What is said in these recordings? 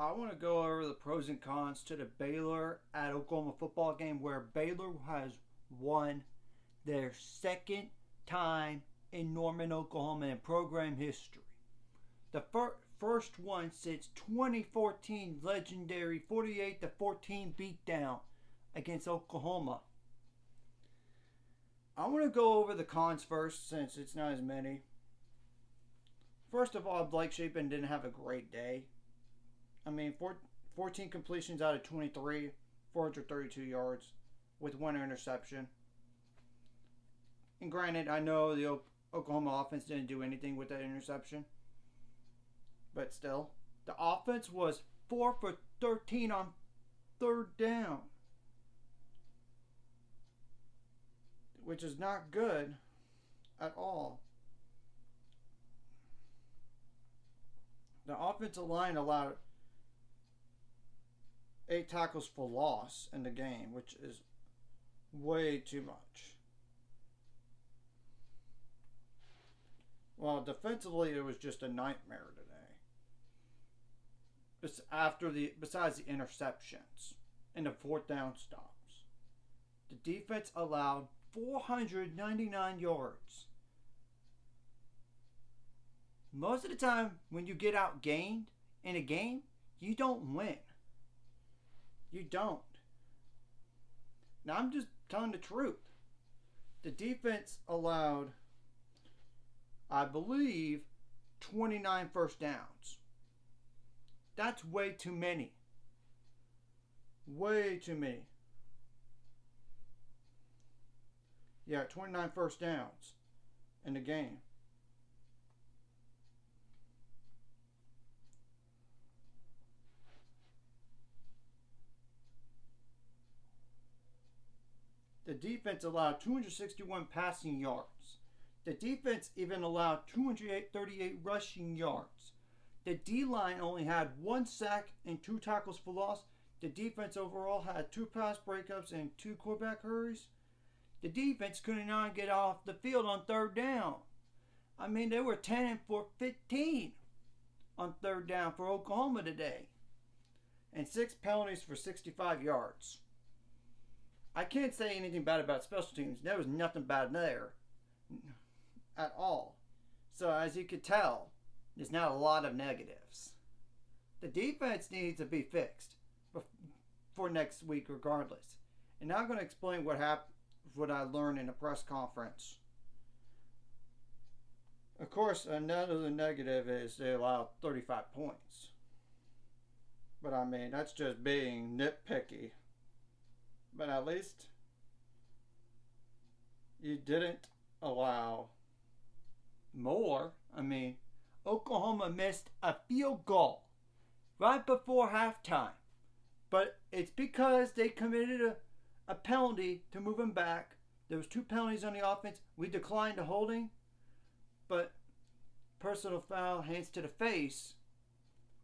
I want to go over the pros and cons to the Baylor at Oklahoma football game where Baylor has won their second time in Norman, Oklahoma in program history. The first one since 2014 legendary 48-14 beatdown against Oklahoma. I want to go over the cons first since it's not as many. First of all, Blake Shapen didn't have a great day. 14 completions out of 23, 432 yards with one interception. And granted, I know the Oklahoma offense didn't do anything with that interception. But still, the offense was 4 for 13 on third down, which is not good at all. The offensive line allowed 8 tackles for loss in the game, which is way too much. Well, defensively, it was just a nightmare today. Besides the interceptions and the fourth down stops, the defense allowed 499 yards. Most of the time, when you get outgained in a game, you don't win. You don't. Now, I'm just telling the truth. The defense allowed, I believe, 29 first downs. That's way too many. Way too many. Yeah, 29 first downs in the game. The defense allowed 261 passing yards. The defense even allowed 238 rushing yards. The D-line only had 1 sack and 2 tackles for loss. The defense overall had 2 pass breakups and 2 quarterback hurries. The defense couldn't not get off the field on third down. They were 10 for 15 on third down for Oklahoma today. And 6 penalties for 65 yards. I can't say anything bad about special teams. There was nothing bad there at all. So as you could tell, there's not a lot of negatives. The defense needs to be fixed for next week regardless. And now I'm going to explain what I learned in a press conference. Of course, another negative is they allowed 35 points. But that's just being nitpicky. But at least you didn't allow more. Oklahoma missed a field goal right before halftime. But it's because they committed a penalty to move them back. There was 2 penalties on the offense. We declined the holding. But personal foul, hands to the face,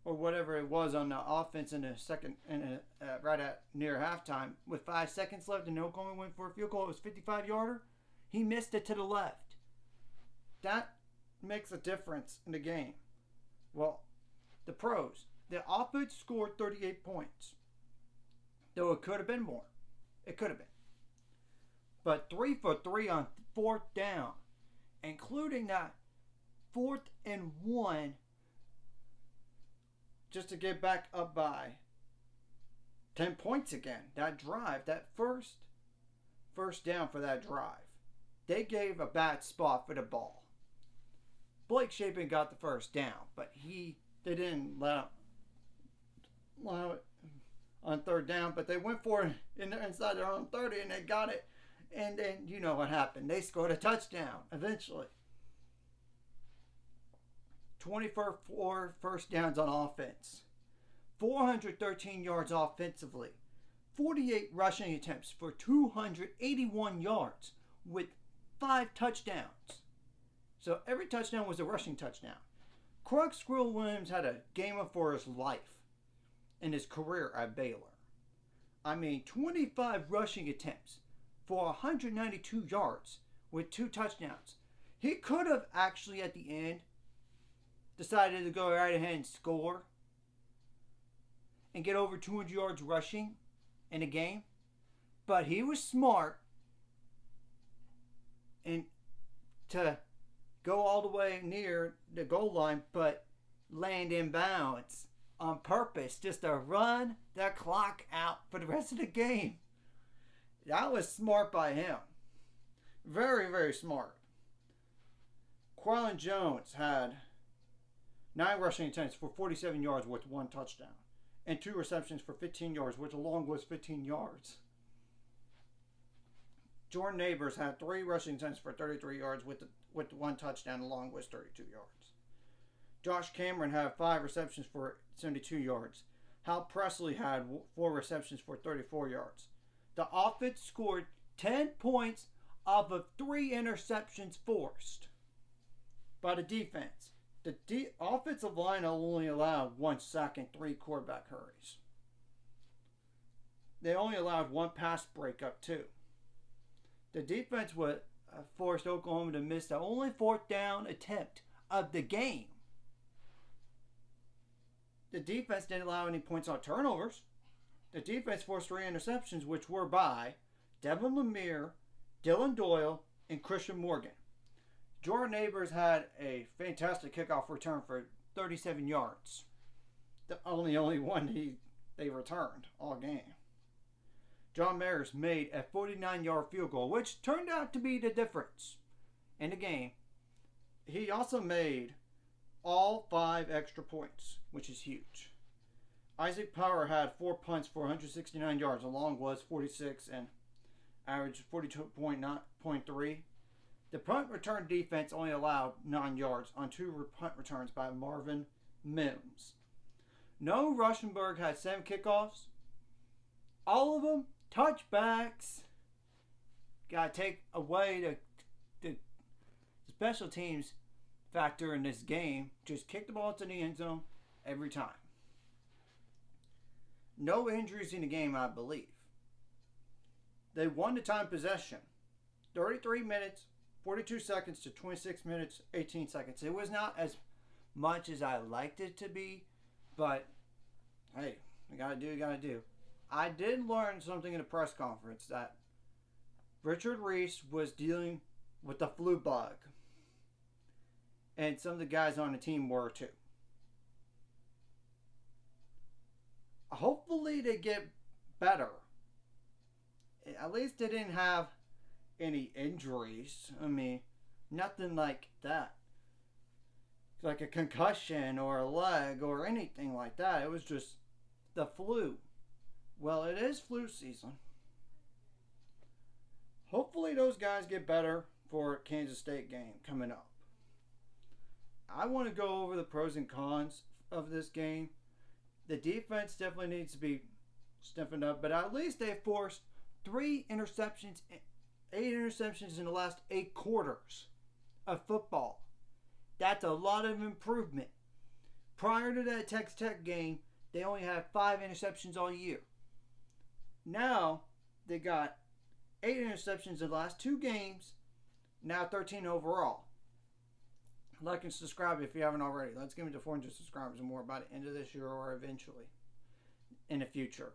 or whatever it was on the offense in the second, right at near halftime, with 5 seconds left, and Oklahoma went for a field goal. It was 55-yarder. He missed it to the left. That makes a difference in the game. Well, the pros. The offense scored 38 points. Though it could have been more. It could have been. But 3 for 3 on fourth down, including that 4th and 1, just to get back up by 10 points again. That drive, that first down for that drive, they gave a bad spot for the ball. Blake Shapen got the first down, but they didn't allow it on third down, but they went for it inside their own 30 and they got it. And then you know what happened. They scored a touchdown eventually. 24 first downs on offense. 413 yards offensively. 48 rushing attempts for 281 yards with 5 touchdowns. So every touchdown was a rushing touchdown. Krug Squirrel Williams had a game for his life in his career at Baylor. 25 rushing attempts for 192 yards with 2 touchdowns. He could have actually at the end decided to go right ahead and score. and get over 200 yards rushing in a game. But he was smart and to go all the way near the goal line, but land in bounds on purpose, just to run the clock out for the rest of the game. That was smart by him. Very, very smart. Quillen Jones had 9 rushing attempts for 47 yards with 1 touchdown, and 2 receptions for 15 yards, which along was 15 yards. Jordan Neighbors had 3 rushing attempts for 33 yards with 1 touchdown, along with 32 yards. Josh Cameron had 5 receptions for 72 yards. Hal Presley had 4 receptions for 34 yards. The offense scored 10 points off of 3 interceptions forced by the defense. The offensive line only allowed 1 sack and 3 quarterback hurries. They only allowed 1 pass breakup too. The defense would forced Oklahoma to miss the only 4th down attempt of the game. The defense didn't allow any points on turnovers. The defense forced 3 interceptions, which were by Devin Lemire, Dylan Doyle, and Christian Morgan. Jordan Neighbors had a fantastic kickoff return for 37 yards. The only one they returned all game. John Mayers made a 49-yard field goal, which turned out to be the difference in the game. He also made all 5 extra points, which is huge. Isaac Power had 4 punts for 169 yards. The long was 46 and averaged 42.3. The punt return defense only allowed 9 yards on 2 punt returns by Marvin Mims. Noah Ruschenberg had 7 kickoffs. All of them touchbacks. Got to take away the special teams factor in this game. Just kick the ball to the end zone every time. No injuries in the game, I believe. They won the time possession. 33 minutes, 42 seconds to 26 minutes, 18 seconds. It was not as much as I liked it to be, but hey, you gotta do. I did learn something in the press conference that Richard Reese was dealing with the flu bug. And some of the guys on the team were too. Hopefully they get better. At least they didn't have any injuries. I mean, nothing like that. Like a concussion or a leg or anything like that. It was just the flu. Well, it is flu season. Hopefully those guys get better for Kansas State game coming up. I want to go over the pros and cons of this game. The defense definitely needs to be stiffened up, but at least they forced 8 interceptions in the last 8 quarters of football. That's a lot of improvement. Prior to that Texas Tech game, they only had 5 interceptions all year. Now, they got 8 interceptions in the last 2 games, now 13 overall. Like and subscribe if you haven't already. Let's get into 400 subscribers and more by the end of this year or eventually in the future.